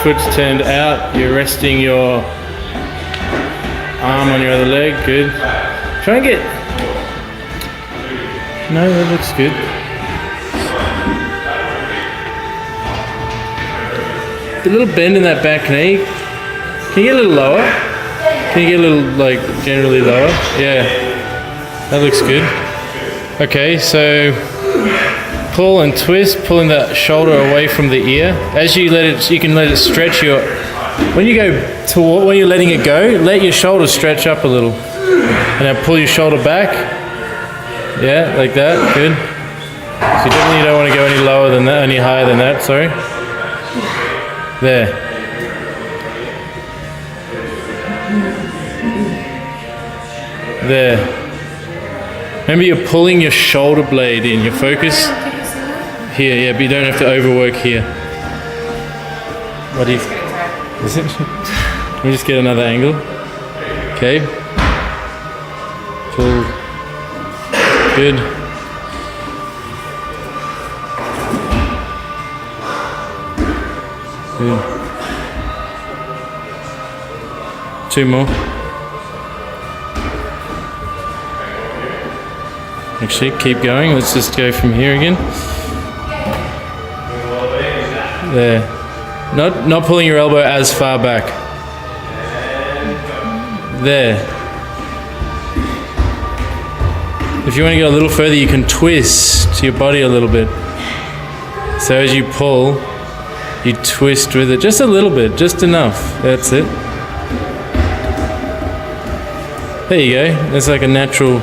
foot's turned out. You're resting your arm on your other leg. Good. Try and get... No, that looks good. A little bend in that back knee. Can you get a little lower? Can you get a little, like, generally lower? Yeah. That looks good. Okay, so pull and twist, pulling that shoulder away from the ear. As you let it, you can let it stretch your... When you go toward, when you're letting it go, let your shoulder stretch up a little. And now pull your shoulder back. Yeah, like that. Good. So you definitely don't want to go any lower than that, any higher than that, sorry. There. There. Remember, you're pulling your shoulder blade in. Your focus here, yeah, but you don't have to overwork here. What do you... Is it? Let me just get another angle. Okay. Pull. Good. Good. 2 more. Actually, keep going. Let's just go from here again. There. Not pulling your elbow as far back. There. If you want to go a little further, you can twist your body a little bit. So as you pull, you twist with it just a little bit, just enough. That's it. There you go. It's like a natural